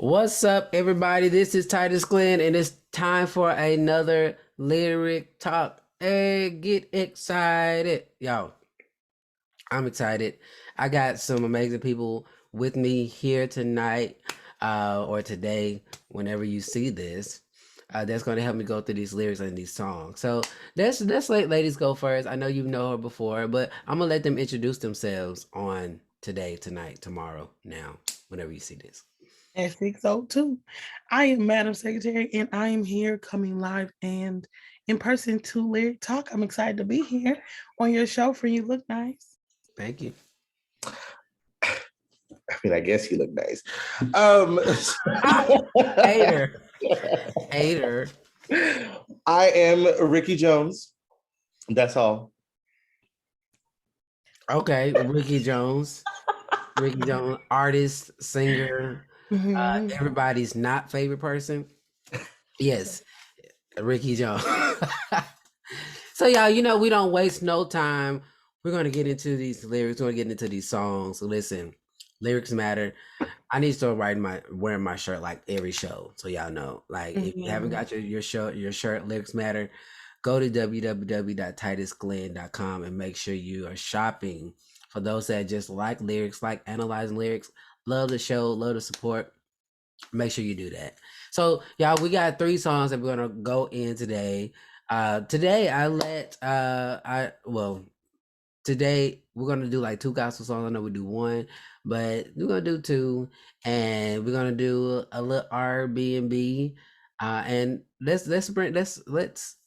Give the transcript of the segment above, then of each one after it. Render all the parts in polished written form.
What's up, everybody? This is Titus Glenn, and it's time for another lyric talk. Hey, get excited. Yo, I'm excited. I got some amazing people with me here tonight, or today, whenever you see this. That's going to help me go through these lyrics and these songs. So let's let ladies go first. I know you know her before, but I'm gonna let them introduce themselves on today, tonight, tomorrow, now, whenever you see this. At 6:02. I am Madam Secretary, and I am here coming live and in person to Lyric Talk. I'm excited to be here on your show for You Look Nice. Thank you. I mean, I guess you look nice. Hater. Hater. I am Rickie Jones. That's all. Okay, Rickie Jones. Rickie Jones, artist, singer, everybody's not favorite person. Yes, Rickie Jones. So y'all, we don't waste no time. We're gonna get into these lyrics. We're gonna get into these songs. So listen, lyrics matter. I need to start wearing my shirt like every show, so y'all know. Like if you haven't got your shirt, lyrics matter. Go to www.titusglenn.com and make sure you are shopping. For those that just like lyrics, like analyzing lyrics, love the show, love the support, make sure you do that. So y'all, we got 3 songs that we're gonna go in today. Today we're gonna do like 2 gospel songs. I know we do 1, but we're gonna do 2, and we're gonna do a little Airbnb. And let's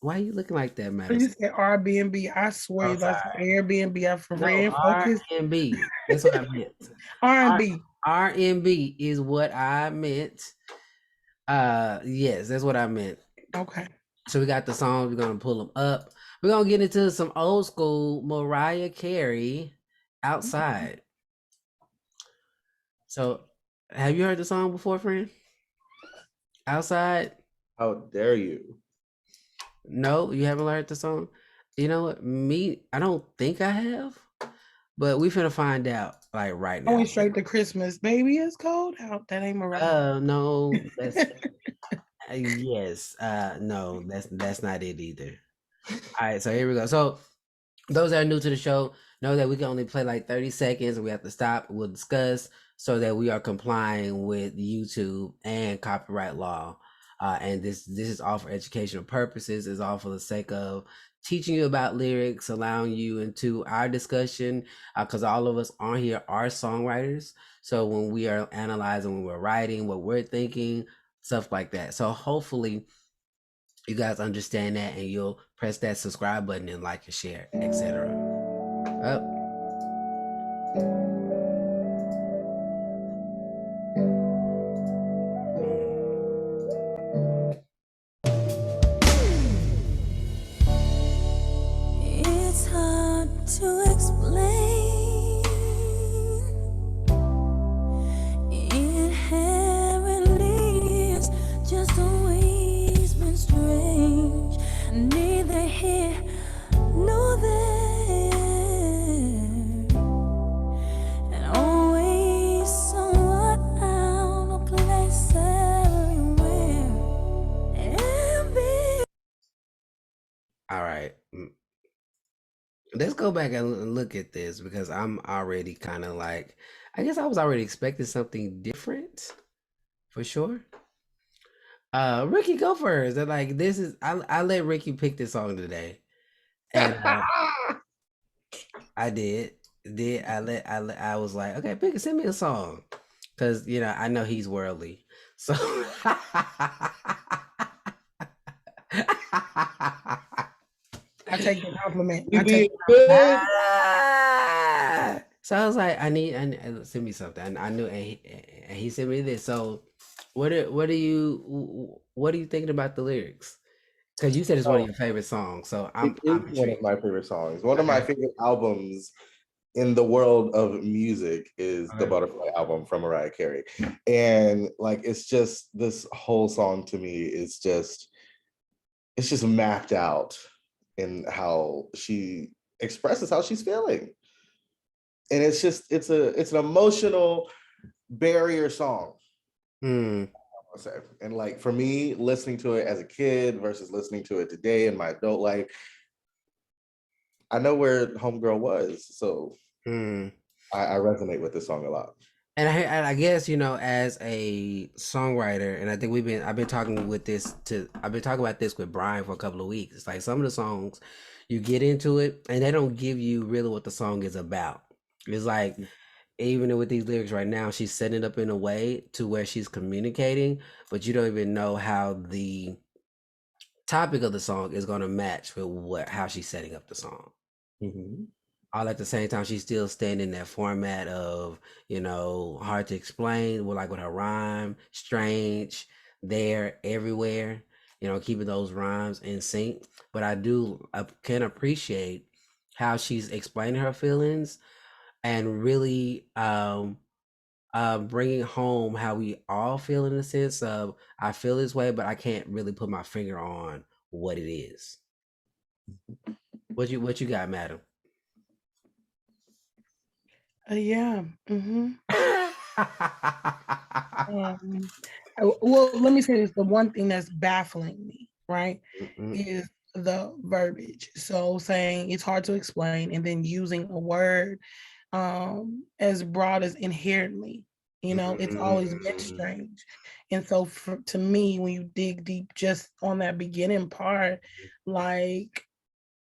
why are you looking like that, You Madison? said Airbnb. I swear Oh, that's sorry. Airbnb. I'm for No, real focus. R&B. That's what I meant. R&B. R&B is what I meant. Yes, that's what I meant. Okay. So we got the songs. We're gonna pull them up. We're gonna get into some old school Mariah Carey, Outside. So, have you heard the song before, friend? Outside? How dare you? No, you haven't heard the song. You know what? I don't think I have, but we finna find out like right I now. went straight to Christmas. Baby, it's cold out. That ain't Mariah. No, that's yes. No, that's not it either. All right, so here we go. So those that are new to the show know that we can only play like 30 seconds and we have to stop. We'll discuss so that we are complying with YouTube and copyright law. And this is all for educational purposes. It's all for the sake of teaching you about lyrics, allowing you into our discussion, because all of us on here are songwriters. So when we are analyzing, when we're writing, what we're thinking, stuff like that. So hopefully you guys understand that and you'll press that subscribe button and like and share, etc. Up. It's hard to explain. Inherently, it's just always been strange. Neither here nor there, and always somewhat out of place everywhere. All right. Let's go back and look at this because I'm already kind of like, I guess I was already expecting something different for sure. Rickie, go first. They're like, this is, I let Rickie pick this song today. And I did. I was like, okay, send me a song. Cause I know he's worldly. So I take the compliment. You I did take good. So I was like, I need send me something. I knew, and he sent me this. So, what are you thinking about the lyrics? Because you said it's one of your favorite songs. So I'm It is one of intrigued. my favorite songs. One of my favorite albums in the world of music is the Butterfly album from Mariah Carey. And like, it's just, this whole song to me is just, it's just mapped out in how she expresses how she's feeling. And it's just, it's an emotional barrier song. Mm. I'll say. And like for me, listening to it as a kid versus listening to it today in my adult life, I know where Homegirl was, so Mm. I resonate with this song a lot. And I guess, you know, as a songwriter, and I think I've been talking about this with Brian for a couple of weeks. It's like some of the songs, you get into it and they don't give you really what the song is about. It's like, even with these lyrics right now, she's setting it up in a way to where she's communicating, but you don't even know how the topic of the song is going to match with how she's setting up the song. Mhm. All at the same time, she's still staying in that format of, you know, hard to explain, with her rhyme, strange, there, everywhere, you know, keeping those rhymes in sync. But I can appreciate how she's explaining her feelings and really bringing home how we all feel, in the sense of, I feel this way, but I can't really put my finger on what it is. What you got, madam? Yeah. Well, let me say this: the one thing that's baffling me, right, is the verbiage. So saying it's hard to explain, and then using a word as broad as inherently. You know, it's always been strange. And so to me, when you dig deep just on that beginning part, like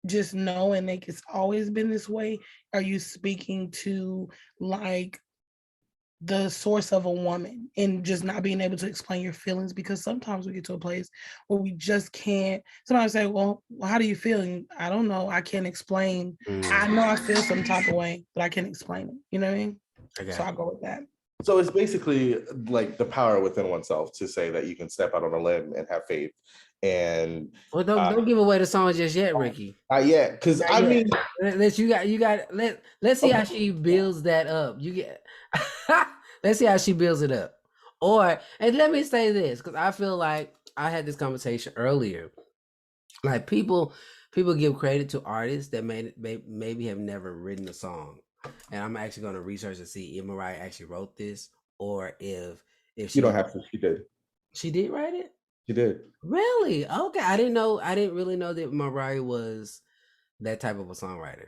just knowing like it's always been this way, are you speaking to like the source of a woman and just not being able to explain your feelings? Because sometimes we get to a place where we just can't. Somebody say, well, how do you feel? And I don't know, I can't explain. I know I feel some type of way, but I can't explain it. You know what I mean? So I'll go with that. So it's basically like the power within oneself to say that you can step out on a limb and have faith. And well, don't give away the song just yet, Rickie. not yet, because I mean, let's see how she builds that up. Let's see how she builds it up. And let me say this, because I feel like I had this conversation earlier. Like people give credit to artists that maybe have never written a song, and I'm actually going to research to see if Mariah actually wrote this, or if she you don't have to. She did. She did write it. She did. Really? Okay, I didn't really know that Mariah was that type of a songwriter.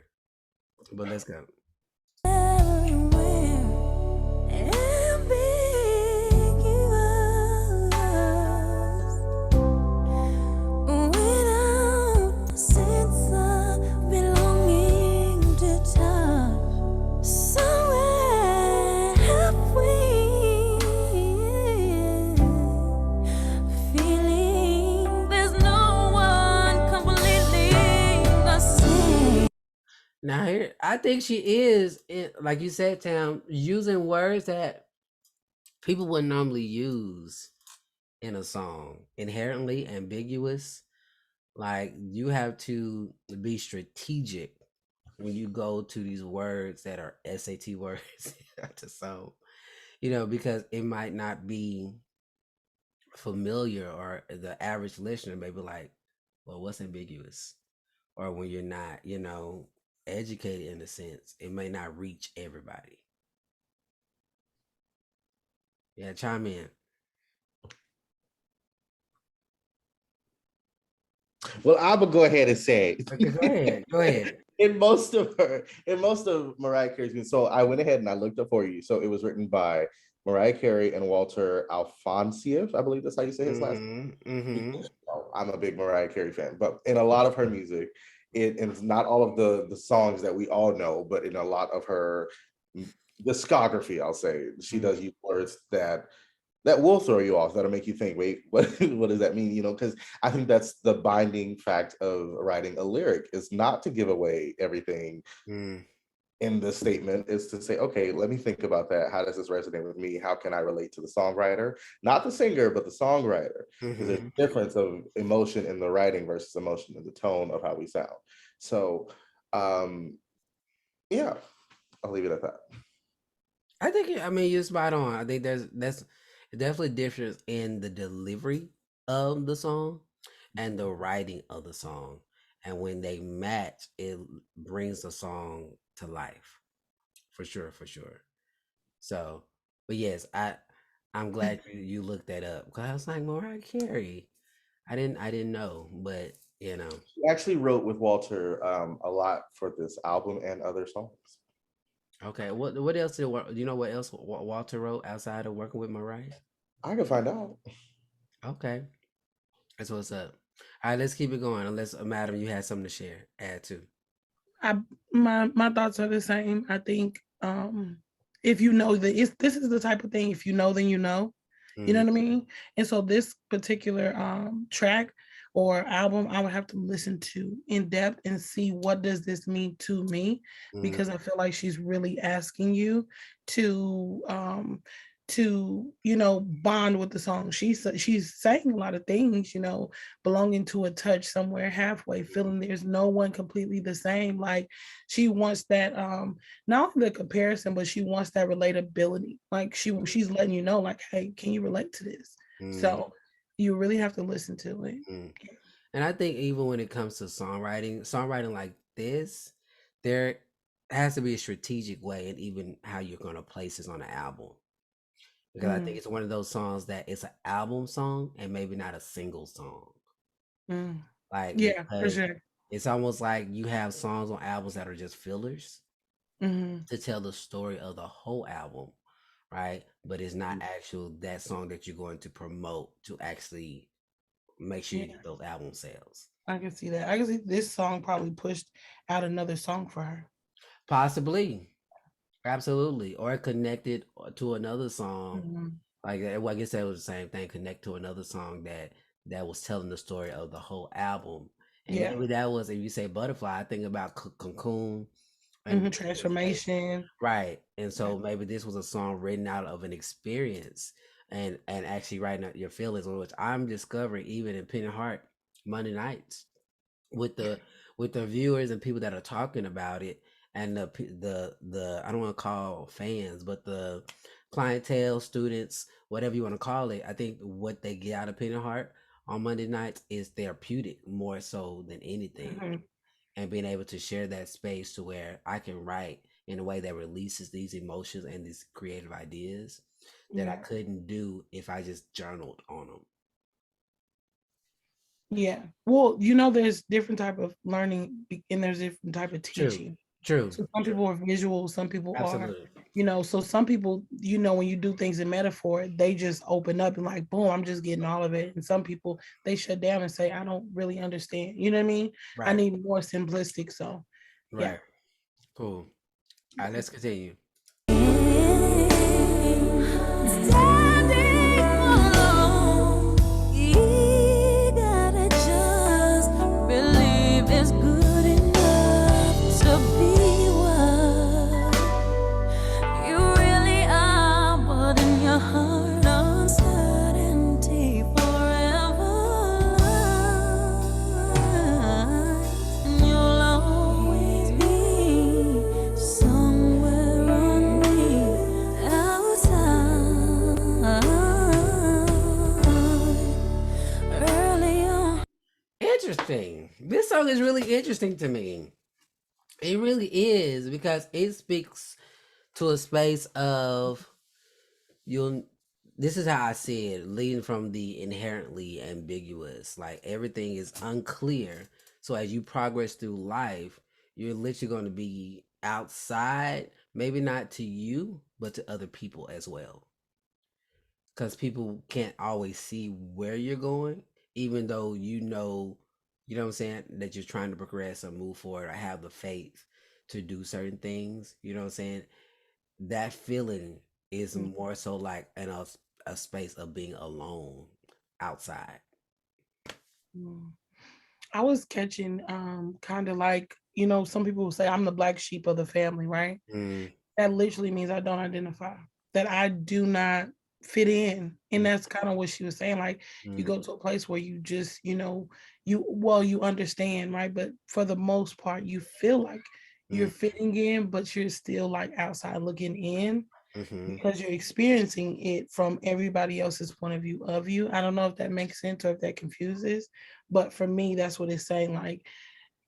But let's go. Now here, I think she is, like you said, Tam, using words that people wouldn't normally use in a song. Inherently ambiguous. Like, you have to be strategic when you go to these words that are SAT words to song, you know, because it might not be familiar, or the average listener may be like, well, what's ambiguous? Or when you're not, you know, educated in a sense, it may not reach everybody. Yeah, chime in. Well, I will go ahead and say it. Okay, go ahead. in most of Mariah Carey's music. So I went ahead and I looked up for you. So it was written by Mariah Carey and Walter Alfonsieff. I believe that's how you say his last name. I'm a big Mariah Carey fan, but in a lot of her music, it's not all of the songs that we all know, but in a lot of her discography, I'll say, she does use words that will throw you off, that'll make you think, wait, what does that mean? You know, because I think that's the binding fact of writing a lyric, is not to give away everything in the statement, is to say, okay, let me think about that. How does this resonate with me? How can I relate to the songwriter? Not the singer, but the songwriter. There's a difference of emotion in the writing versus emotion in the tone of how we sound. So, yeah, I'll leave it at that. I think, I mean, you're spot on. I think that's definitely difference in the delivery of the song and the writing of the song. And when they match, it brings the song to life. For sure. So, but yes, I'm glad you looked that up because I was like Mariah Carey. I didn't know, but you know. She actually wrote with Walter a lot for this album and other songs. Okay, what else did you know? What else Walter wrote outside of working with Mariah? I can find out. Okay, that's what's up. All right, let's keep it going. Unless, Madam, you had something to share, add to. My thoughts are the same. I think if you know that this is the type of thing, if you know, then you know. You know Mm, what I mean? And so this particular track or album, I would have to listen to in depth and see what does this mean to me, mm, because I feel like she's really asking you to bond with the song. She's saying a lot of things, belonging to a touch somewhere halfway, feeling there's no one completely the same. Like she wants that not only the comparison, but she wants that relatability. Like she's letting you know, like, hey, can you relate to this? mm, So you really have to listen to it. mm. And I think even when it comes to songwriting like this, there has to be a strategic way in even how you're going to place this on the album. Because I think Mm, it's one of those songs that it's an album song and maybe not a single song. mm. Like, Yeah, for because sure. it's almost like you have songs on albums that are just fillers Hmm. to tell the story of the whole album, right? But it's not actual that song that you're going to promote to actually make sure you Yeah, get those album sales. I can see that. I can see this song probably pushed out another song for her. Possibly, absolutely, or it connected to another song. Mhm. Like, well, I guess that was the same thing. Connect to another song that was telling the story of the whole album, and Yeah. maybe that was, if you say Butterfly, I think about Cocoon and Transformation. right. And Yeah. so maybe this was a song written out of an experience and actually writing out your feelings, which I'm discovering even in Pen and Heart Monday nights with the viewers and people that are talking about it, and the I don't want to call fans, but the clientele, students, whatever you want to call it. I think what they get out of Pen and Heart on Monday nights is therapeutic more so than anything, Mhm. and being able to share that space to where I can write in a way that releases these emotions and these creative ideas that I Yeah. couldn't do if I just journaled on them. Yeah. Well, there's different type of learning and there's different type of True, teaching. true, So some true. people are visual, some people are, Absolutely. so some people, when you do things in metaphor, they just open up and like, boom, I'm just getting all of it. And some people, they shut down and say, I don't really understand. You know what I mean? I Right, need more simplistic. So yeah. right. Cool. All right, let's continue. Standing alone, you gotta just believe it's good enough to be what you really are, but in your heart, uncertainty forever lies, and you'll always be somewhere on the outside. Early on. Interesting. This song is really interesting to me. It really is because it speaks to a space of you'll this is how I see it, leading from the inherently ambiguous. Like everything is unclear. So as you progress through life, you're literally going to be outside, maybe not to you, but to other people as well. Because people can't always see where you're going, even though you know what I'm saying, that you're trying to progress or move forward or have the faith to do certain things. You know what I'm saying? That feeling is more so like in a space of being alone outside. Mm. I was catching kind of like, some people will say I'm the black sheep of the family, right? Mm, That literally means I don't identify, that I do not fit in. And mm, that's kind of what she was saying. Like you mm, go to a place where you just, you understand, right? But for the most part, you feel like you're mm, fitting in, but you're still like outside looking in mm-hmm, because you're experiencing it from everybody else's point of view of you. I don't know if that makes sense or if that confuses, but for me, that's what it's saying. Like,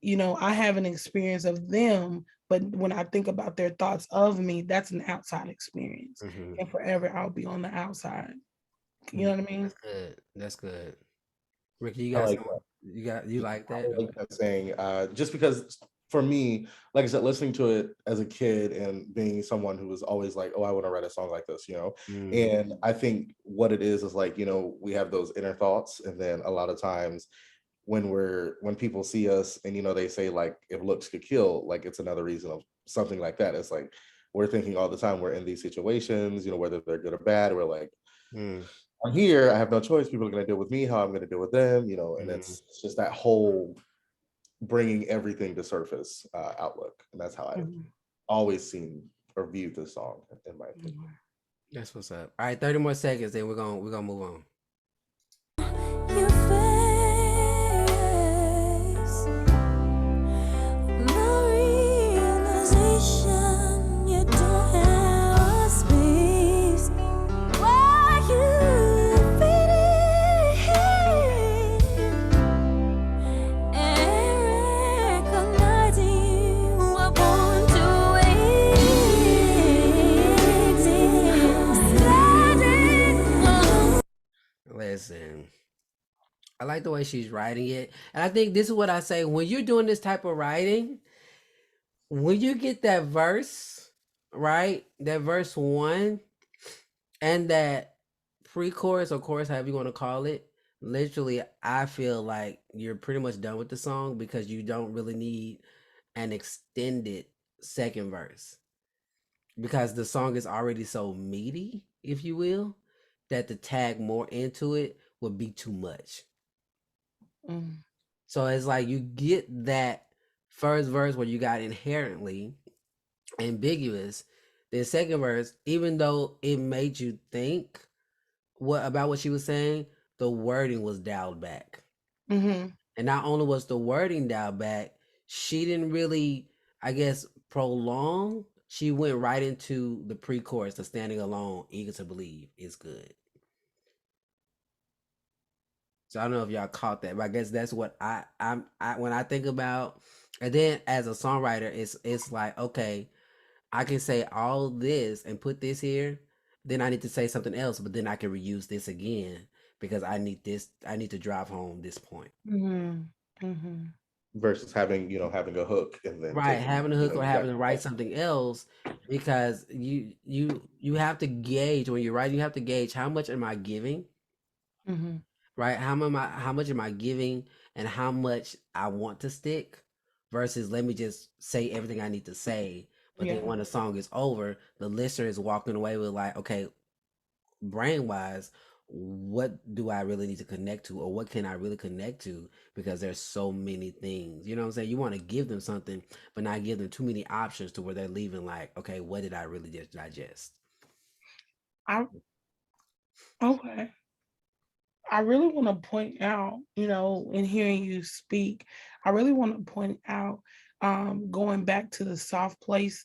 I have an experience of them, But when I think about their thoughts of me, that's an outside experience. And forever I'll be on the outside. You know what I mean? That's good. That's good. Rickie, you I got like some, that. you like I that? like that saying, just because for me, like I said, listening to it as a kid and being someone who was always like, oh, I want to write a song like this, And I think what it is like, we have those inner thoughts. And then a lot of times when people see us and, they say like, if looks could kill, like it's another reason of something like that. It's like, we're thinking all the time, we're in these situations, whether they're good or bad. We're like, I'm here, I have no choice. People are going to deal with me how I'm going to deal with them, and it's just that whole bringing everything to surface outlook. And that's how I've always seen or viewed this song, in my opinion. That's what's up. All right, 30 more seconds, then we're gonna move on. Your face, the realization you don't have a space where you fit in, and recognizing you are born to exist. Listen, I like the way she's writing it, and I think this is what I say when you're doing this type of writing. When you get that verse, right? That verse 1 and that pre-chorus or chorus, however you want to call it, literally, I feel like you're pretty much done with the song because you don't really need an extended second verse because the song is already so meaty, if you will, that to tag more into it would be too much. So it's like you get that first verse where you got inherently ambiguous. The second verse, even though it made you think about what she was saying, the wording was dialed back. And not only was the wording dialed back, she didn't really, I guess, prolong. She went right into the pre-chorus, the standing alone, eager to believe is good. So I don't know if y'all caught that, but I guess that's what I when I think about. And then as a songwriter, it's like, okay, I can say all this and put this here. Then I need to say something else, but then I can reuse this again because I need this. I need to drive home this point. Versus having a hook and then Right, taking having a hook or you having got to write something else because you have to gauge when you're writing. You have to gauge how much am I giving, right? How much am I giving, and how much I want to stick, versus let me just say everything I need to say. But then when the song is over, the listener is walking away with like, okay, brain wise, what do I really need to connect to, or what can I really connect to? Because there's so many things. You know what I'm saying? You want to give them something, but not give them too many options to where they're leaving like, okay, what did I really just digest? Okay. I really want to point out, in hearing you speak, I really want to point out, going back to the soft place,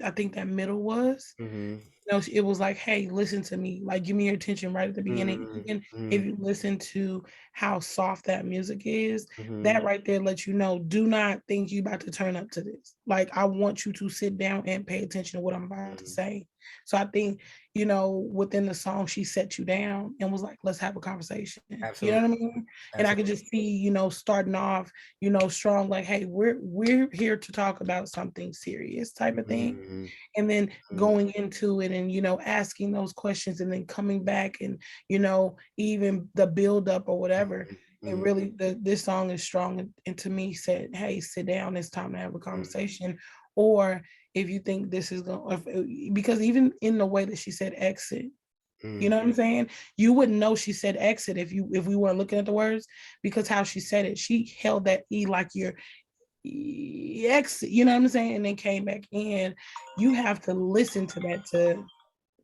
I think that middle was. It was like, hey, listen to me, like give me your attention right at the beginning. Even if you listen to how soft that music is, that right there lets you know, do not think you about to turn up to this. Like, I want you to sit down and pay attention to what I'm about to say. So I think, within the song, she set you down and was like, let's have a conversation. Absolutely. You know what I mean? And I could just see, starting off, strong, like, hey, we're here to talk about something serious type of thing. And then going into it and, asking those questions and then coming back and, even the build up or whatever. It really, this song is strong. And to me said, hey, sit down. It's time to have a conversation. Or if you think this is going, because even in the way that she said exit, you know what I'm saying? You wouldn't know she said exit if we weren't looking at the words, because how she said it, she held that E like you're exit, you know what I'm saying? And then came back in. You have to listen to that to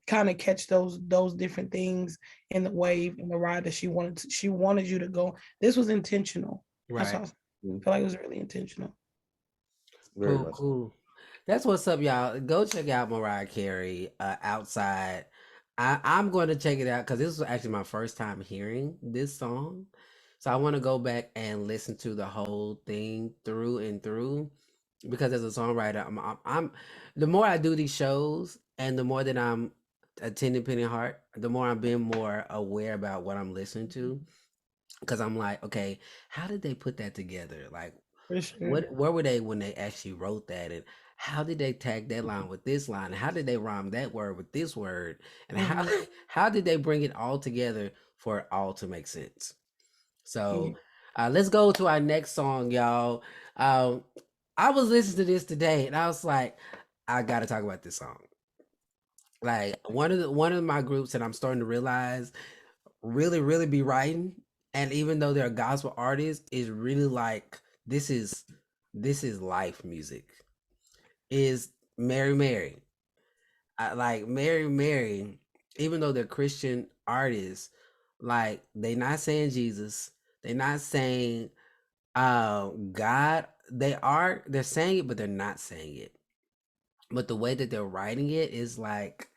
kind of catch those different things in the wave and the ride that she wanted you to go. This was intentional. Right. I feel like it was really intentional. Very Cool. That's what's up, y'all. Go check out Mariah Carey, Outside. I'm going to check it out because this was actually my first time hearing this song. So I want to go back and listen to the whole thing through and through. because as a songwriter, I'm the more I do these shows and the more that I'm attending Penny Heart, the more I'm being more aware about what I'm listening to. Because I'm like, okay, how did they put that together? Like, For sure. where were they when they actually wrote that? And how did they tag that line with this line? And how did they rhyme that word with this word? And how did they bring it all together for it all to make sense? So let's go to our next song, y'all. I was listening to this today and I was like, I gotta talk about this song. Like one of my groups that I'm starting to realize really be writing, and even though they're gospel artists, is really like this is life music. Is Mary. I like Mary, even though they're Christian artists, like they not saying Jesus, they not saying God. They're saying it, but they're not saying it. But the way that they're writing it is like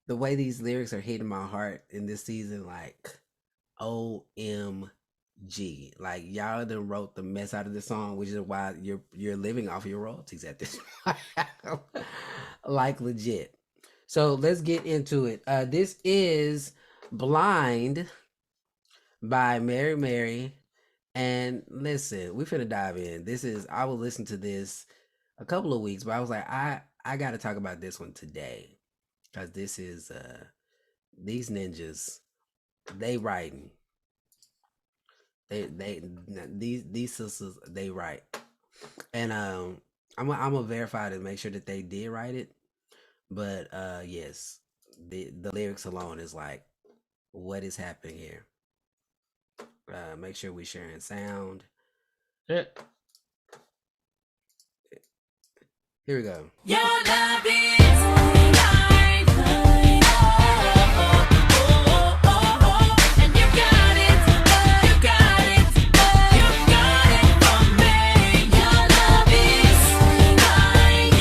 the way these lyrics are hitting my heart in this season, like OMG. Like y'all done wrote the mess out of the song, which is why you're living off your royalties at this point. Like legit. So let's get into it. This is Blind by Mary. And listen, we finna dive in. I will listen to this a couple of weeks, but I was like, I gotta talk about this one today. Cause this is these ninjas, they writing. These sisters, they write. And I'm gonna verify to make sure that they did write it. But yes, the lyrics alone is like, what is happening here? Make sure we sharing sound. Here we go. Your love is blind, and you got it from me. Your love is blind,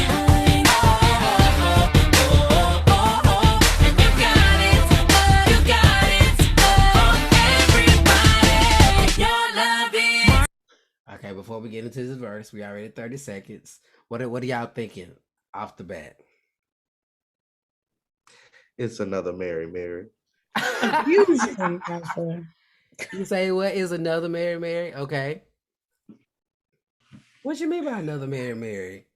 and you got it from everybody. Your love is. Okay, before we get into this verse, we already 30 seconds. What are y'all thinking off the bat? It's another Mary. Confusion. Counselor. You say what is another Mary? Okay. What you mean by another Mary?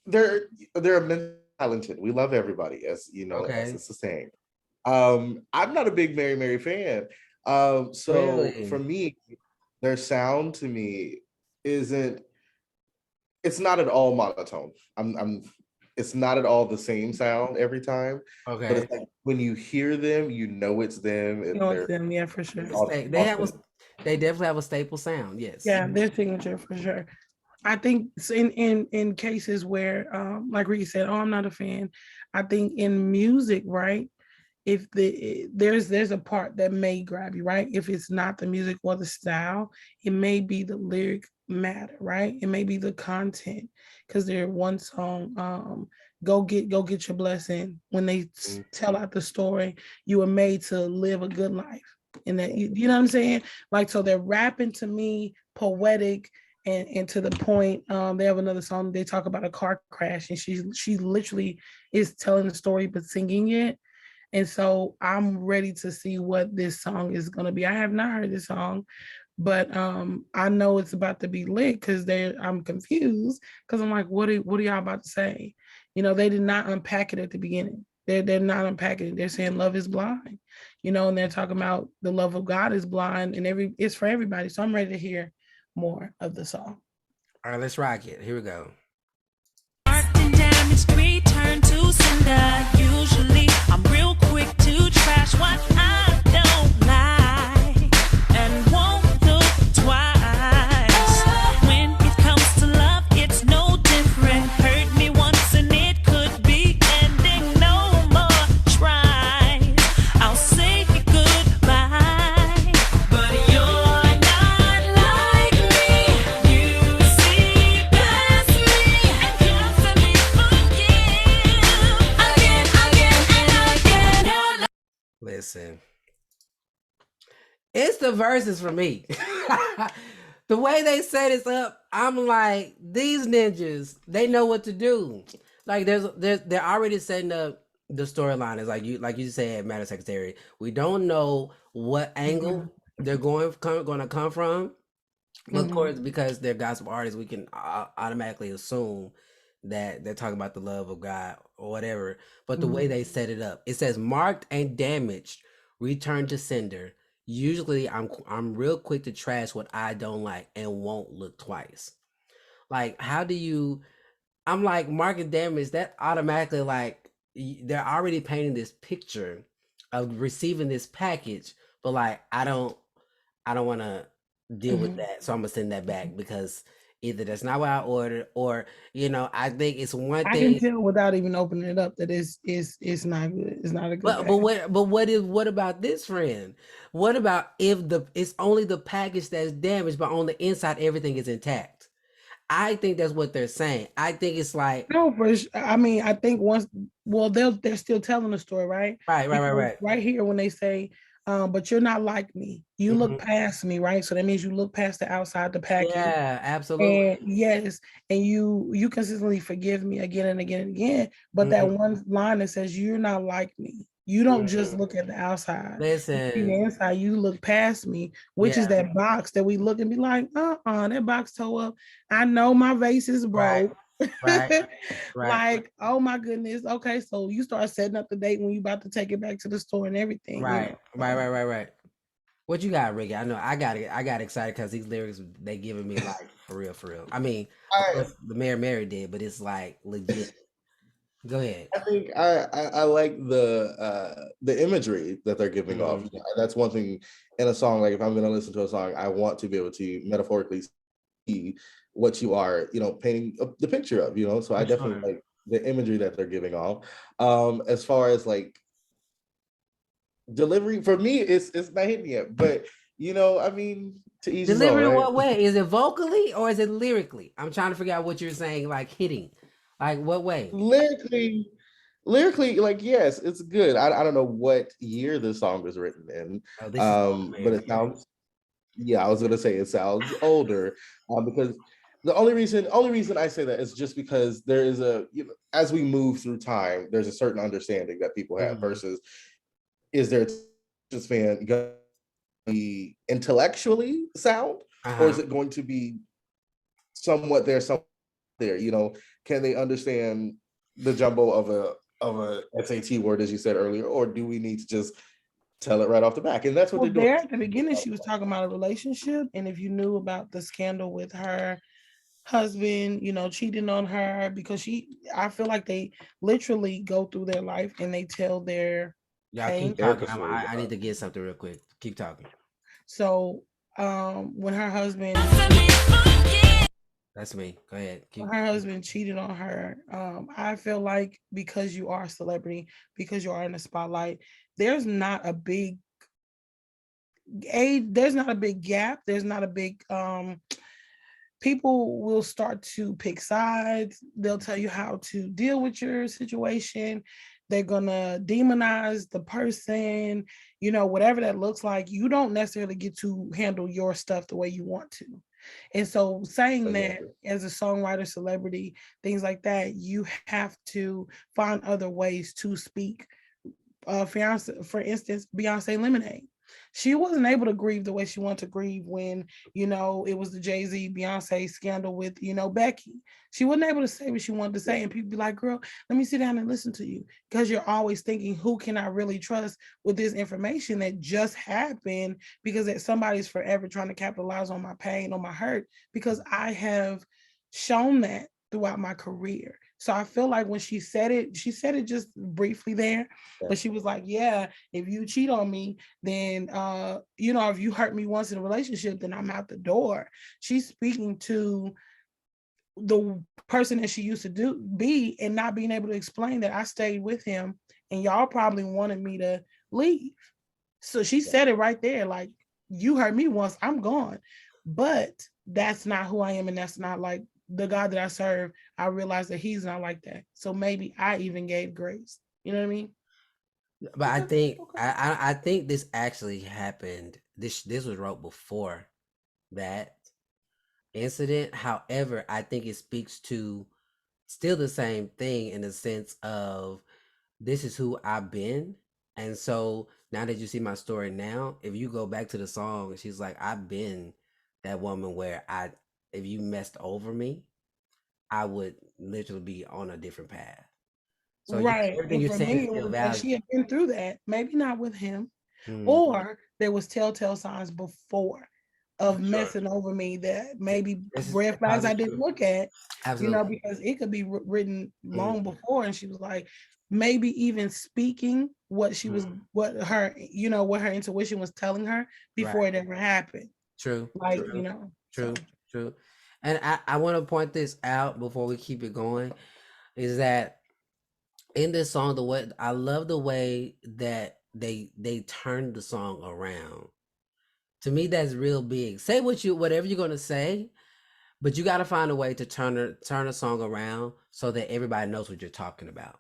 They're immensely talented. We love everybody, as you know, Okay. as it's the saying. I'm not a big Mary fan. So Really? for me, their sound to me it's not at all monotone. It's not at all the same sound every time. But Okay. it's like when you hear them, you know it's them. You know it's them, yeah, for sure. They definitely have a staple sound. Yes. Yeah, their signature for sure. I think in cases where, like Rickie said, oh, I'm not a fan. I think in music, right? If there's a part that may grab you, right? If it's not the music or the style, it may be the lyric matter, right? It may be the content, because there's one song, go get your blessing, when they tell out the story, you were made to live a good life, and that you know what I'm saying? Like, so they're rapping, to me, poetic and to the point. They have another song, they talk about a car crash, and she literally is telling the story but singing it. And so I'm ready to see what this song is going to be. I have not heard this song, but I know it's about to be lit, because I'm confused, because I'm like, what are y'all about to say? You know, they did not unpack it at the beginning. They're not unpacking it. They're saying love is blind, you know, and they're talking about the love of God is blind, and it's for everybody. So I'm ready to hear more of the song. All right, let's rock it. Here we go. Marked and damaged, return to sender. Usually, I'm real quick to trash what I don't like and won't look twice. When it comes to love, it's no different. Hurt me once and it could be ending. No more tries. I'll say goodbye, but you're not like me. You see past me and constantly forgive again and again. Listen. It's the verses for me. The way they set it up, I'm like, these ninjas, they know what to do. Like they're already setting up the storyline. It's like you said, Matter Secretary. We don't know what angle they're going to come from. But of course, because they're gospel artists, we can automatically assume that they're talking about the love of God or whatever. But the way they set it up, it says marked and damaged, return to sender. Usually, I'm real quick to trash what I don't like and won't look twice. Like, how do you? I'm like market damage. That automatically like they're already painting this picture of receiving this package, but like I don't want to deal with that, so I'm gonna send that back because either that's not what I ordered, or I think it's one I can thing. tell without even opening it up that it's not good. It's not a good But package. what about this friend? What about if it's only the package that's damaged, but on the inside everything is intact? I think that's what they're saying. I think it's like No, I mean, I think once, well, they're still telling the story, right? right. Right here when they say, but you're not like me. You look Mhm. past me, right? So that means you look past the outside the package. Yeah, absolutely. And yes, and you consistently forgive me again and again and again. But that Mhm. one line that says you're not like me. You don't just Mhm. look at the outside. You see the Listen, inside, you look past me, which is yeah, that box that we look and be like, that box tore up. I know my vase is right, broke. right, right, Like, oh my goodness. Okay, so you start setting up the date when you about to take it back to the store and everything, right, right, So, right, right, right. What you got, Ricky? I know I got excited because these lyrics they giving me like for real, for real. I mean, of I course the Mary did, but it's like legit. Go ahead. I think I like the imagery that they're giving off. Mhm. That's one thing in a song. Like if I'm going to listen to a song, I want to be able to metaphorically see what you are, painting the picture of. So I For definitely sure. like the imagery that they're giving off. As far as like delivery, for me, it's not hitting yet, but I mean, to each his own, Delivered in right? what way? Is it vocally or is it lyrically? I'm trying to figure out what you're saying, like hitting. Like what way? Lyrically, lyrically, like yes, it's good. I don't know what year the song was written in, Oh, this is old but Mary. it sounds. Yeah, I was gonna say it sounds older, because the only reason I say that is just because there is as we move through time, there's a certain understanding that people have Mhm. versus is their fan going to be intellectually sound, or is Uh-huh. it going to be somewhat there? Can they understand the jumbo of a SAT word, as you said earlier, or do we need to just tell it right off the back? And that's what well, they're doing. there at the beginning, she was talking about a relationship, and if you knew about the scandal with her husband, cheating on her, because I feel like they literally go through their life and they tell their Y'all pain. keep talking. Erica story. I need to get something real quick. Keep talking. So, when her husband That's me. Go ahead. when Keep. her husband cheated on her, I feel like because you are a celebrity, because you are in the spotlight, there's not a big there's not a big gap. There's not a big people will start to pick sides. They'll tell you how to deal with your situation. They're gonna demonize the person, whatever that looks like. You don't necessarily get to handle your stuff the way you want to. And so, saying that Exactly. as a songwriter, celebrity, things like that, you have to find other ways to speak. For instance, Beyonce Lemonade. She wasn't able to grieve the way she wanted to grieve when, it was the Jay-Z Beyonce scandal with, Becky. She wasn't able to say what she wanted to say. And people be like, girl, let me sit down and listen to you. Because you're always thinking, who can I really trust with this information that just happened? Because that somebody's forever trying to capitalize on my pain, on my hurt, because I have shown that throughout my career. So I feel like when she said it just briefly there, but she was like, yeah, if you cheat on me, then if you hurt me once in a relationship, then I'm out the door. She's speaking to the person that she used to be, and not being able to explain that I stayed with him and y'all probably wanted me to leave. So she said it right there, like, you hurt me once, I'm gone. But that's not who I am, and that's not like the God that I serve. I realized that he's not like that. So maybe I even gave grace. You know what I mean? But I Okay. think Okay. I think this actually happened. This was wrote before that. incident. However, I think it speaks to still the same thing in the sense of this is who I've been. And so now that you see my story now, if you go back to the song, she's like, I've been that woman where if you messed over me, I would literally be on a different path. So Right. everything And you're for saying me, is it still was like valid. she had been through that, maybe not with him, Mm, or there was telltale signs before of Sure. messing over me that maybe this is red flags I probably didn't true. look at, Absolutely. because it could be written long before. And she was like, maybe even speaking what she was, what her intuition was telling her before Right. it ever happened. True. Like, True. so. True. And I want to point this out before we keep it going is that in this song, the way I love the way that they turned the song around. To me, that's real big. Say whatever you're gonna say, but you got to find a way to turn a song around so that everybody knows what you're talking about.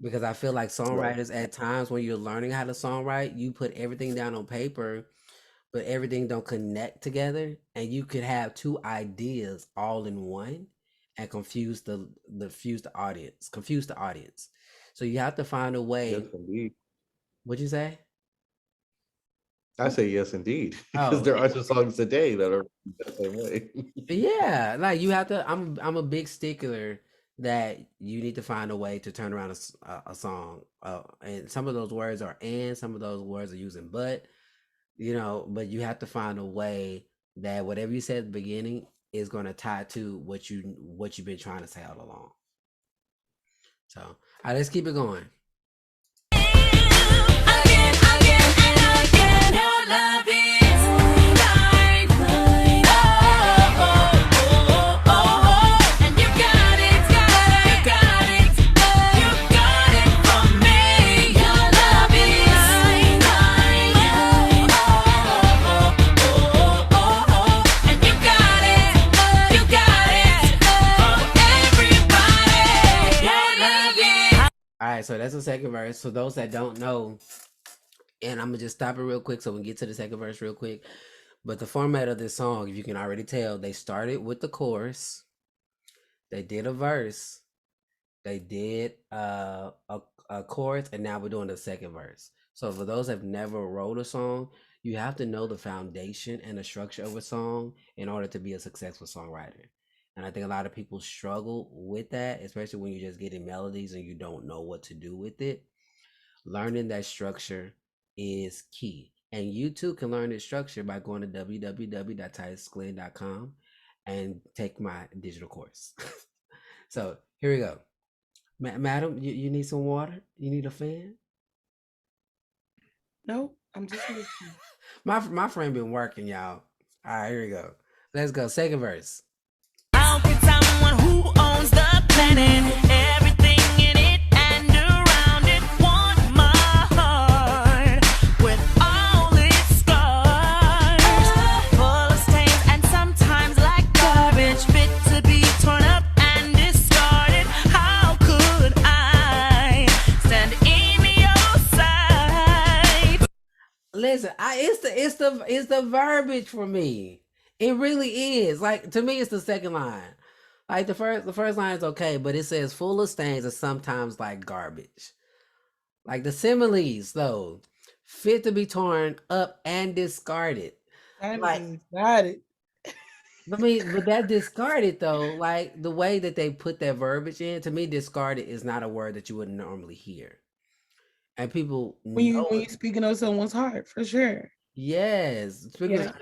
Because I feel like Right. songwriters at times when you're learning how to songwrite, you put everything down on paper, but everything don't connect together, and you could have two ideas all in one and confuse the audience. So you have to find a Yes, way. indeed. What'd you say? I say yes, indeed, because Oh, there are just songs today that are the same way. yeah, like you have to. I'm a big stickler that you need to find a way to turn around a song. And some of those words are and some of those words are using but you have to find a way that whatever you said at the beginning is going to tie to what you've been trying to say all along. So, all right, let's keep it going. Again, again, and again, your love is lifeline. Oh, oh, oh, oh, oh, and you got it, you got it, you got it from me. Your love is lifeline. Oh, oh, oh, oh, oh, and you got it for everybody. Your love is. All right, so that's the second verse. So those that don't know, and I'm gonna just stop it real quick so we can get to the second verse real quick. But the format of this song, if you can already tell, they started with the chorus, they did a verse, they did a chorus, and now we're doing the second verse. So for those that have never wrote a song, you have to know the foundation and the structure of a song in order to be a successful songwriter. And I think a lot of people struggle with that, especially when you're just getting melodies and you don't know what to do with it. Learning that structure is key. And you too can learn this structure by going to www.titusglenn.com and take my digital course. So here we go. Madam, you need some water? You need a fan? No, I'm just listening. My friend been working, y'all. All right, here we go. Let's go. Second verse. How can someone who owns the planet, everything in it and around it, want my heart with all its scars, full of stains and sometimes like garbage, fit to be torn up and discarded? How could I stand in your sight? Listen, it's the verbiage for me. It really is. Like to me, it's the second line. Like the first line is okay, but it says full of stains and sometimes like garbage. Like the similes though, fit to be torn up and discarded. Like Got it. I mean, but that discarded though, like the way that they put that verbiage in, to me, discarded is not a word that you wouldn't normally hear. And people When know you it. speaking of someone's heart, for sure. Yes. Speaking Yeah.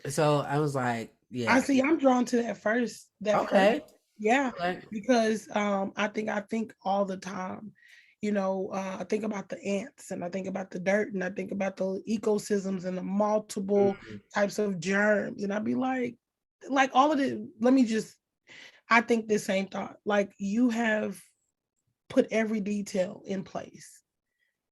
so I was like, I yeah. see. I'm drawn to that first. Okay. Yeah, Okay. because I think all the time, I think about the ants and I think about the dirt and I think about the ecosystems and the multiple Mhm. types of germs, and I'd be like all of it. I think the same thought. Like you have put every detail in place,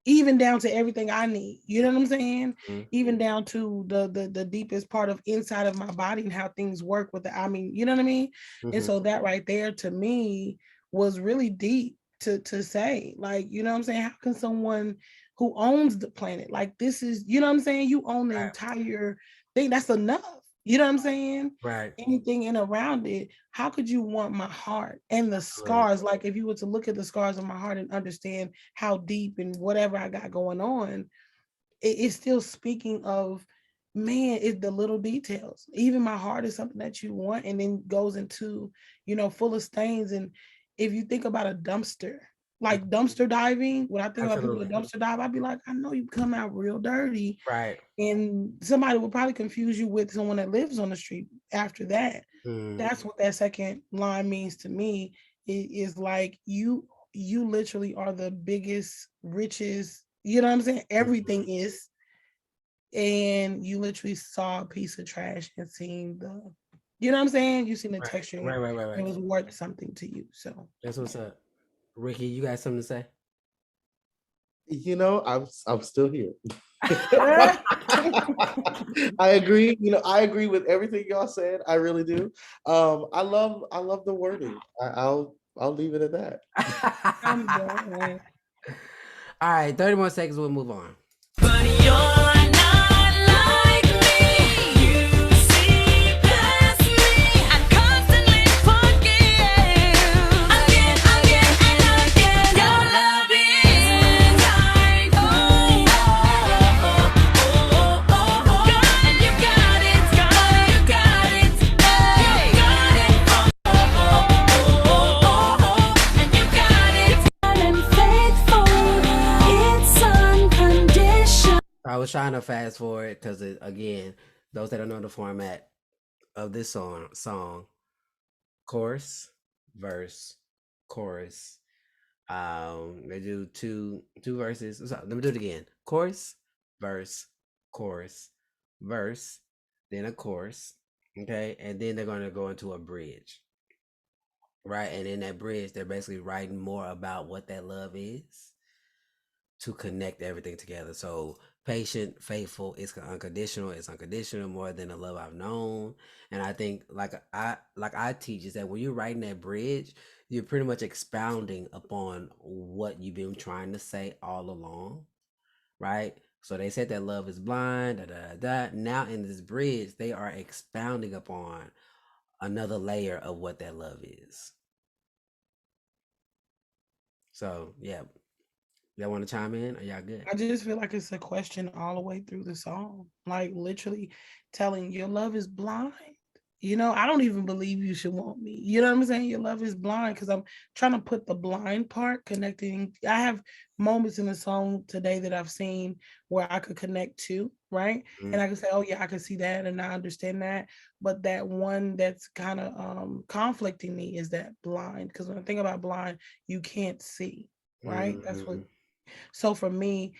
even down to everything I need. You know what I'm saying? Mhm. Even down to the deepest part of inside of my body and how things work with it. I mean, you know what I mean? And Mhm. so that right there to me was really deep to say. Like, you know what I'm saying? How can someone who owns the planet, like this is, you know what I'm saying? You own the Right. entire thing. That's enough. You know what I'm saying? Right. Anything in around it. How could you want my heart and the scars? Like if you were to look at the scars of my heart and understand how deep and whatever I got going on, it's still speaking of, man, it's the little details. Even my heart is something that you want, and then goes into, full of stains. And if you think about a dumpster, like dumpster diving, when I think about people that dumpster dive, I'd be like, I know you come out real dirty. Right. And somebody will probably confuse you with someone that lives on the street after that. That's what that second line means to me. It is like you literally are the biggest, richest, you know what I'm saying? Everything is. And you literally saw a piece of trash and seen the, you know what I'm saying? You seen the texture. Right. It was worth something to you. So that's what's up. Rickie, you got something to say? I'm still here. I agree. I agree with everything y'all said. I really do. I love the wording. I'll leave it at that. I'm done. All right, 30 more seconds. We'll move on. But you're not like me. You see past me and constantly forgive. Again and again. Your love is kind. And you got it. You got it. And you got it. And faithful. It's unconditional. I was trying to fast forward because, again, those that don't know the format of this song, chorus, verse, chorus. They do two verses. So, let me do it again. Chorus, verse, verse, then a chorus. Okay, and then they're going to go into a bridge. Right, and in that bridge, they're basically writing more about what that love is to connect everything together. So patient, faithful, it's unconditional more than the love I've known. And I think like I teach is that when you're writing that bridge, you're pretty much expounding upon what you've been trying to say all along. Right? So they said that love is blind, Now in this bridge, they are expounding upon another layer of what that love is. So yeah. Y'all want to chime in? Are y'all good? I just feel like it's a question all the way through the song. Like literally telling your love is blind. I don't even believe you should want me. You know what I'm saying? Your love is blind, because I'm trying to put the blind part connecting. I have moments in the song today that I've seen where I could connect to, right? And I can say, oh yeah, I can see that and I understand that. But that one that's kind of conflicting me is that blind. Because when I think about blind, you can't see, right? That's what. So for me,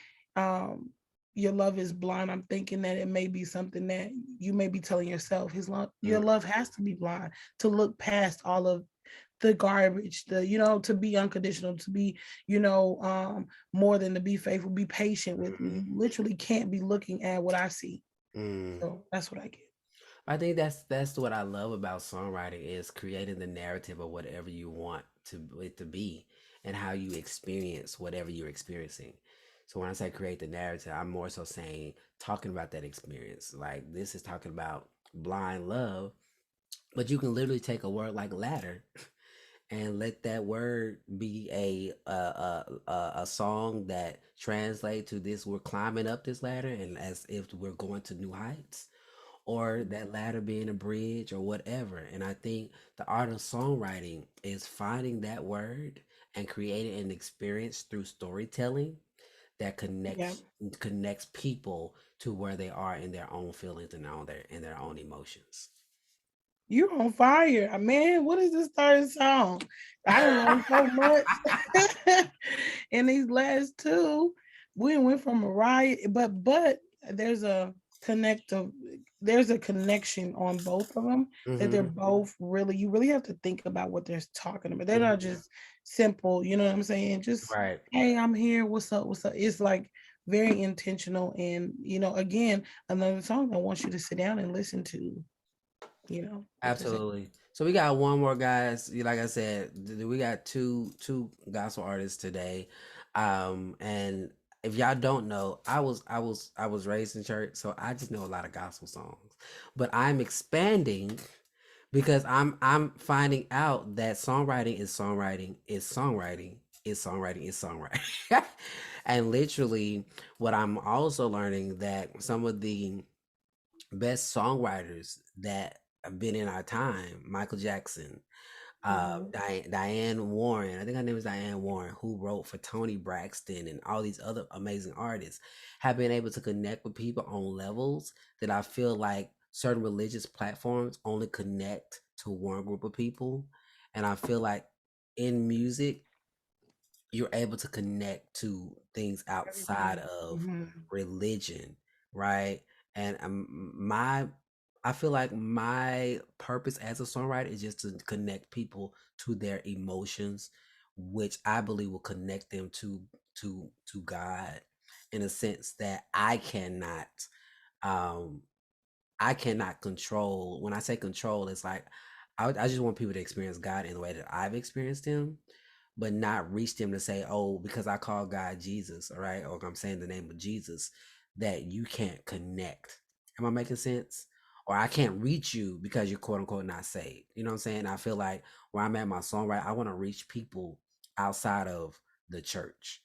your love is blind. I'm thinking that it may be something that you may be telling yourself. Your love has to be blind to look past all of the garbage, to be unconditional, to be, more than to be faithful, be patient with me. You literally can't be looking at what I see. So that's what I get. I think that's what I love about songwriting, is creating the narrative of whatever you want it to be and how you experience whatever you're experiencing. So when I say create the narrative, I'm more so saying talking about that experience. Like this is talking about blind love, but you can literally take a word like ladder and let that word be a song that translates to this: we're climbing up this ladder, and as if we're going to new heights, or that ladder being a bridge or whatever. And I think the art of songwriting is finding that word and creating an experience through storytelling that connects people to where they are in their own feelings and in their own emotions. You're on fire, man. What is this third song? I don't know so much. In these last two, we went from Mariah, but there's a connection on both of them, that they're both really, you really have to think about what they're talking about. They're not just simple, you know what I'm saying? Just right. Hey, I'm here. What's up? It's like very intentional. And again, another song I want you to sit down and listen to. Absolutely. So we got one more, guys. Like I said, we got two gospel artists today, and if y'all don't know, I was raised in church, so I just know a lot of gospel songs. But I'm expanding because I'm finding out that songwriting is songwriting is songwriting is songwriting is songwriting. And literally what I'm also learning that some of the best songwriters that have been in our time, Michael Jackson, Diane Warren, I think her name is Diane Warren, who wrote for Tony Braxton and all these other amazing artists, have been able to connect with people on levels that I feel like certain religious platforms only connect to one group of people. And I feel like in music, you're able to connect to things outside Everybody. of religion, right? And I feel like my purpose as a songwriter is just to connect people to their emotions, which I believe will connect them to God, in a sense that um I cannot control. When I say control, it's like I just want people to experience God in the way that I've experienced him, but not reach them to say, oh, because I call God Jesus, all right, or I'm saying the name of Jesus, that you can't connect. Am I making sense? Or I can't reach you because you're quote unquote not saved. You know what I'm saying? I feel like where I'm at my songwriting, I want to reach people outside of the church.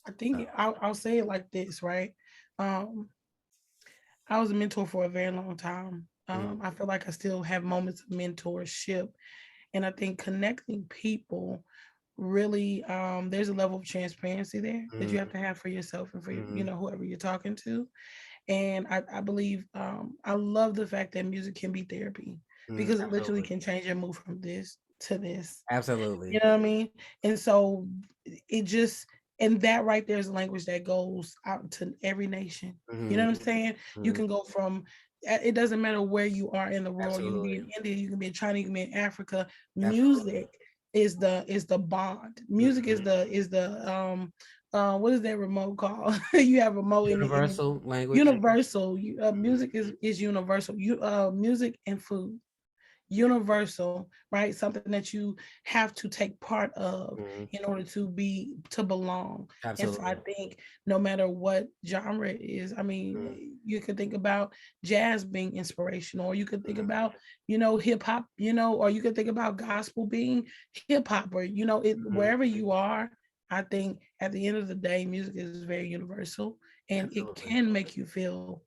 I think I'll say it like this, right? Um, I was a mentor for a very long time. I feel like I still have moments of mentorship, and I think connecting people really, there's a level of transparency there that you have to have for yourself and for whoever you're talking to. And I believe, I love the fact that music can be therapy, because it literally Absolutely. can change your mood from this to this. Absolutely. You know what I mean? And so it just, and that right there is a language that goes out to every nation. You know what I'm saying? You can go from, it doesn't matter where you are in the world. You can be in India, you can be in China, you can be in Africa. Music is the bond. Music is the what is that remote called? You have remote Universal language. universal. Music is universal. Music and food, universal, right? Something that you have to take part of in order to belong. Absolutely. And so I think no matter what genre it is, I mean, you could think about jazz being inspirational, or you could think about, hip hop, or you could think about gospel being hip hop, or wherever you are. I think at the end of the day, music is very universal, and it can make you feel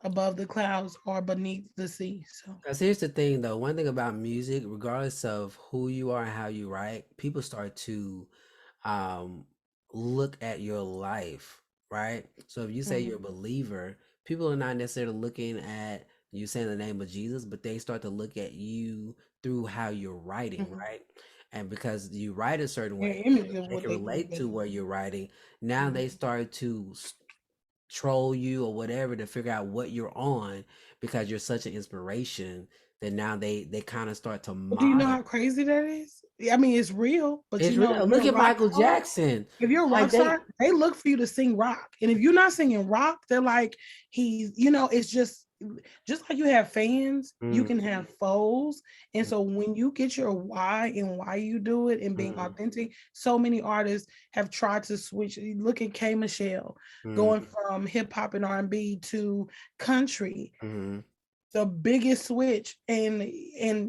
above the clouds or beneath the sea. So Because here's the thing, though. One thing about music, regardless of who you are and how you write, people start to um, look at your life, right? So if you say you're a believer, people are not necessarily looking at you saying the name of Jesus, but they start to look at you through how you're writing, right? And because you write a certain way, they can relate to what you're writing. Now they start to troll you or whatever to figure out what you're on, because you're such an inspiration that now they kind of start to do you know model. how crazy that is? I mean, it's real, but It's if real. you're Look a at rock Michael star, Jackson. if you're a rock star, they look for you to sing rock. And if you're not singing rock, they're like, it's just like you have fans, you can have foes. And so when you get your why and why you do it and being authentic, so many artists have tried to switch. Look at K Michelle going from hip hop and R&B to country. The biggest switch, and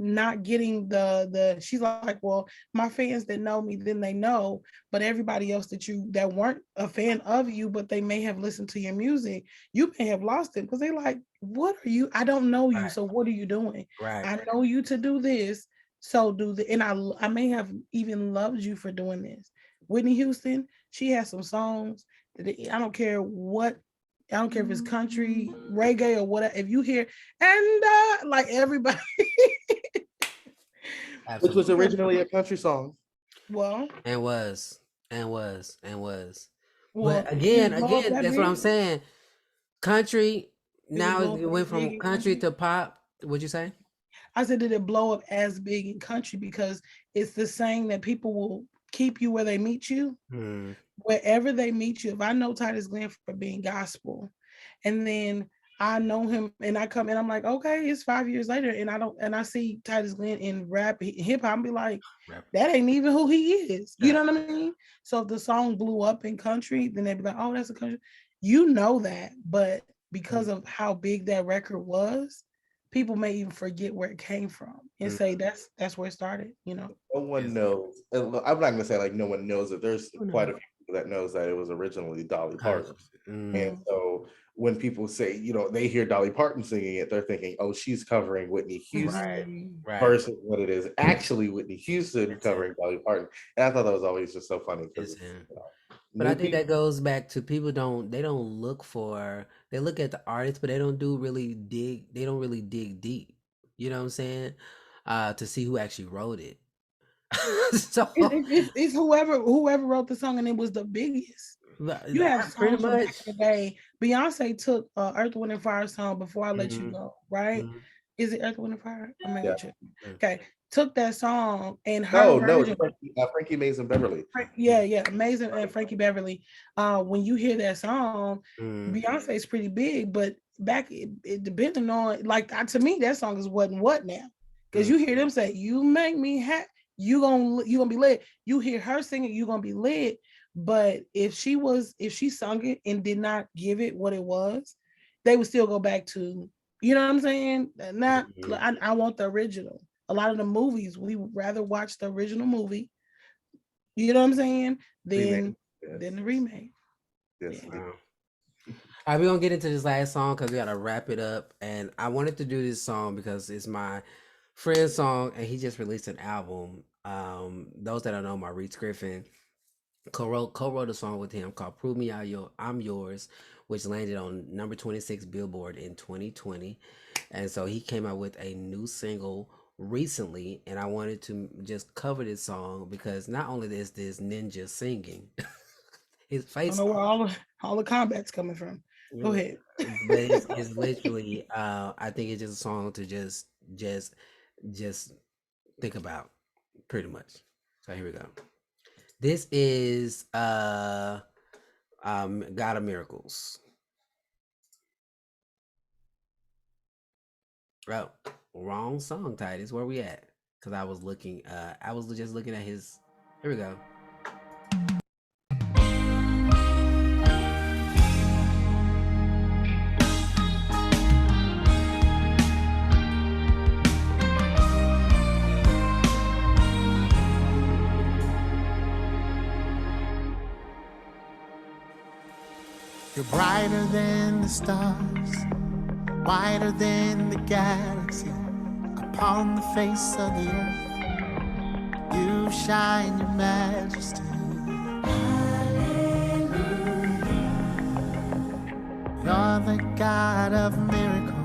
not getting the she's like, well, my fans that know me, then they know, but everybody else that weren't a fan of you, but they may have listened to your music, you may have lost it, because they like, what are you? I don't know you, so what are you doing? I know you to do this, so do the, and I may have even loved you for doing this. Whitney Houston, she has some songs that I don't care if it's country, reggae, or whatever. If you hear, and like everybody, which was originally a country song. Well, was. Well, But again, that that's what I'm big? saying. Country, Did it now blow up it went as big from in country to pop. What'd you say? I said, did it blow up as big in country? Because it's the saying that people will keep you where they meet you. Wherever they meet you. If I know Titus Glenn for being gospel, and then I know him, and I come and I'm like, okay, it's 5 years later, and I see Titus Glenn in rap hip hop, and be like, that ain't even who he is. You know what I mean? So if the song blew up in country, then they'd be like, oh, that's a country. You know that, but because of how big that record was, people may even forget where it came from and say that's where it started. You know, no one knows. I'm not gonna say like no one knows it. There's quite a few people that knows that it was originally Dolly Parton. And so when people say, you know, they hear Dolly Parton singing it, they're thinking, oh, she's covering Whitney Houston versus what it is actually Whitney Houston covering Dolly Parton. And I thought that was always just so funny because but I think that goes back to people they look at the artist, but they don't really dig deep. You know what I'm saying? To see who actually wrote it. So it's whoever wrote the song, and it was the biggest. You have songs from back in the day. Beyonce took Earth, Wind and Fire song Before I Let You Go, right? Is it Earth, Wind and Fire? Okay. Took that song and her version. Frankie Mason Beverly. Yeah, Amazing and Frankie Beverly. When you hear that song, Beyonce is pretty big, but back it depending on, like, to me that song is what now, because you hear them say, "You make me happy." You gonna be lit. You hear her singing, you gonna be lit. But if she sung it and did not give it what it was, they would still go back to, you know what I'm saying? I want the original. A lot of the movies, we would rather watch the original movie, you know what I'm saying, than the remake. Yes. Yeah. All right, we're gonna get into this last song because we gotta wrap it up. And I wanted to do this song because it's my friend's song, and he just released an album. Those that don't know, Maurice Griffin co-wrote a song with him called "Prove Me I'm Yours," which landed on number 26 Billboard in 2020. And so he came out with a new single recently, and I wanted to just cover this song because not only is this ninja singing, his face. I don't know where all the combat's coming from. Go ahead. But it's literally, I think it's just a song to just think about, pretty much. So here we go. This is God of Miracles. Oh, wrong song, Titus. Where we at? Because I was just looking at his. Here we go. You're brighter than the stars, wider than the galaxy. Upon the face of the earth, you shine your majesty. You're the God of miracles.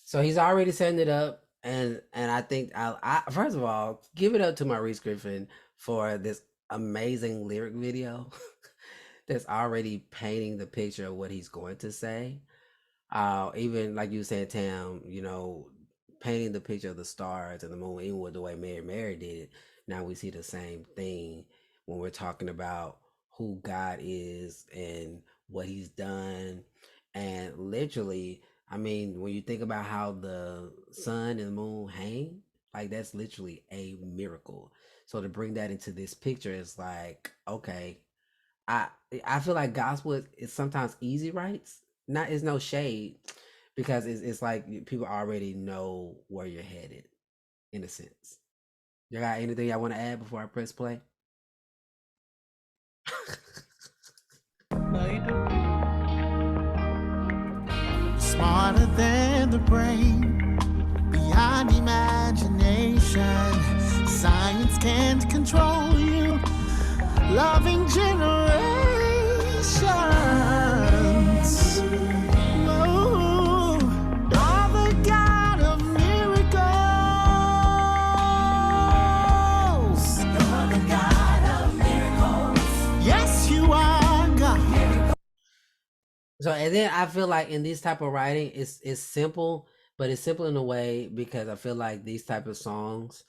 So he's already setting it up, and I think I first of all give it up to Maurice Griffin for this amazing lyric video that's already painting the picture of what he's going to say. Even like you said, Tam, you know, painting the picture of the stars and the moon, even with the way Mary did it. Now we see the same thing when we're talking about who God is and what he's done. And literally, I mean, when you think about how the sun and the moon hang, like that's literally a miracle. So to bring that into this picture is like, okay, I feel like gospel is sometimes easy rights. Not is no shade, because it's like people already know where you're headed, in a sense. You got anything I want to add before I press play? No, you don't. Smarter than the brain, beyond imagination. Science can't control you. Loving generations. Oh, you're the God of miracles. You're the God of miracles. Yes, you are God. So, and then I feel like in this type of writing, it's simple, but it's simple in a way because I feel like these type of songs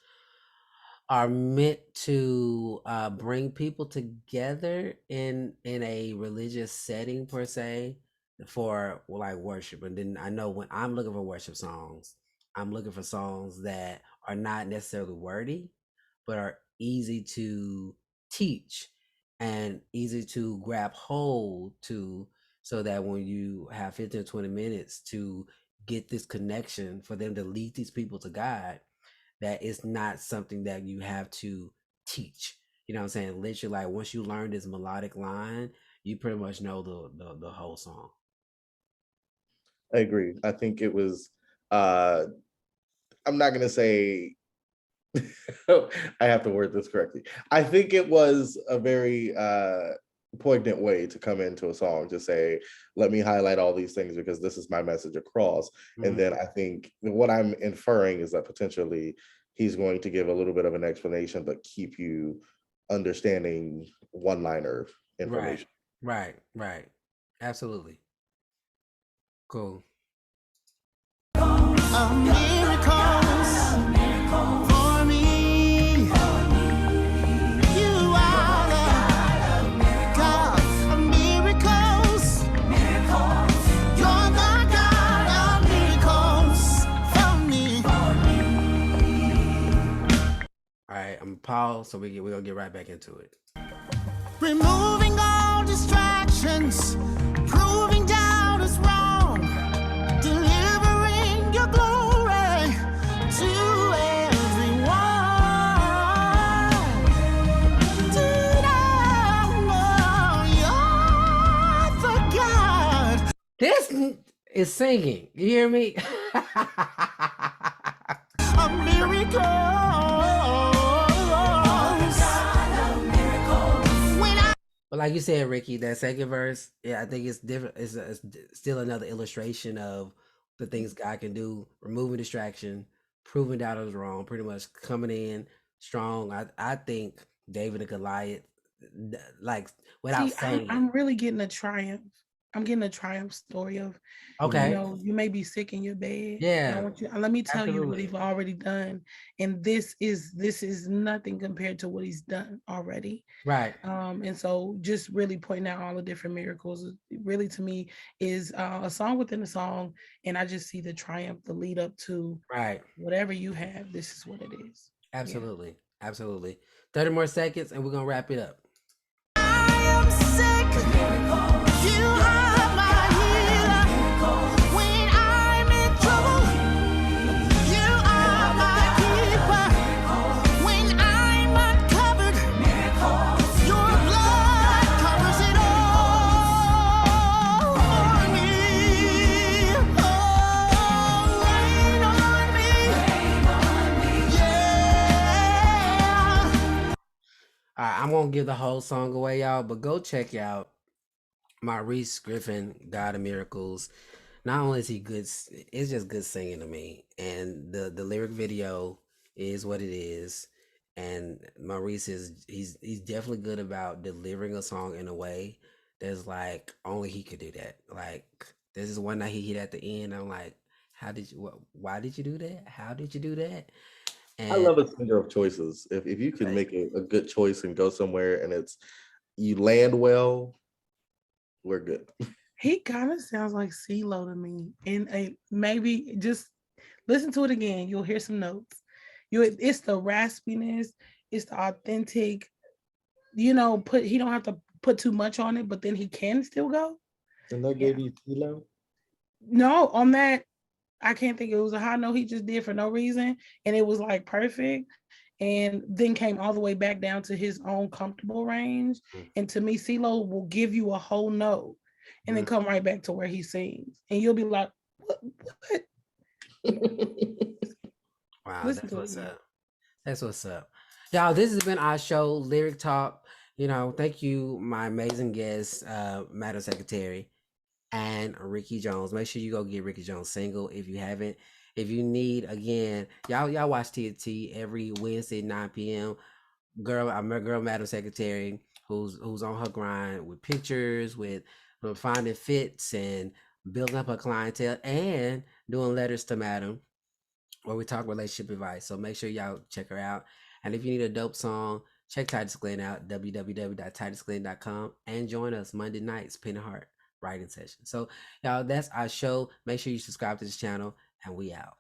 are meant to bring people together in a religious setting per se, for like worship. And then I know when I'm looking for worship songs, I'm looking for songs that are not necessarily wordy, but are easy to teach and easy to grab hold to, so that when you have 15 or 20 minutes to get this connection for them to lead these people to God, that it's not something that you have to teach. You know what I'm saying? Literally, like once you learn this melodic line, you pretty much know the whole song. I agree. I think it was I'm not gonna say I have to word this correctly. I think it was a very poignant way to come into a song to say, let me highlight all these things because this is my message across. And then I think what I'm inferring is that potentially he's going to give a little bit of an explanation, but keep you understanding one-liner information. Right. Absolutely. Cool. A miracle for me. You are the God of miracles. You're the God of miracles for me. All right, I'm Paul, so we're gonna get right back into it. Removing all distractions, proving doubt is wrong, delivering your glory to everyone. Did I know you're the God? This is singing. You hear me? A miracle. But like you said, Rickie, that second verse, yeah, I think it's different. It's still another illustration of the things God can do, removing distraction, proving doubt is wrong, pretty much coming in strong. I think David and Goliath, like without saying I'm really getting a triumph. I'm getting a triumph story of, okay, you know, you may be sick in your bed. yeah, I want you. Let me tell you what absolutely. he's already done, and this is nothing compared to what he's done already. Right. And so just really pointing out all the different miracles, really to me is a song within a song, and I just see the triumph, the lead up to Right. whatever you have. This is what it is. Yeah. Absolutely. Absolutely. 30 more seconds and we're gonna wrap it up. I am sick. You are my healer. When I'm in trouble, you are my keeper. When I'm uncovered, your blood covers it all for me. Oh, rain on me. Yeah. All right, I'm gonna give the whole song away, y'all, but go check out Maurice Griffin, God of Miracles. Not only is he good, it's just good singing to me, and the lyric video is what it is. And Maurice he's definitely good about delivering a song in a way that's like only he could do that. Like this is one that he hit at the end. I'm like, how did you? Why did you do that? How did you do that? I And love a singer of choices. If you can make a good choice and go somewhere and it's you land well, we're good. He kind of sounds like CeeLo to me. And maybe just listen to it again. You'll hear some notes. It's the raspiness, it's the authentic, you know, he don't have to put too much on it, but then he can still go. And that gave you Tilo? No, on that, I can't think it was a high note he just did for no reason. And it was like perfect. And then came all the way back down to his own comfortable range. And to me, CeeLo will give you a whole note and then come right back to where he sings. And you'll be like, what? wow, Listen that's to what's it. up. That's what's up. Y'all, this has been our show, Lyric Talk. You know, thank you, my amazing guest, Madam Secretary, and Rickie Jones. Make sure you go get Rickie Jones single if you haven't. If you need, again, y'all watch TNT every Wednesday, 9 p.m. I'm a girl, Madam Secretary, who's on her grind with pictures, with finding fits and building up her clientele and doing letters to Madam where we talk relationship advice. So make sure y'all check her out. And if you need a dope song, check Titus Glenn out, www.titusglenn.com, and join us Monday nights, Pin and Heart. writing session. So y'all, that's our show. Make sure you subscribe to this channel, and we out.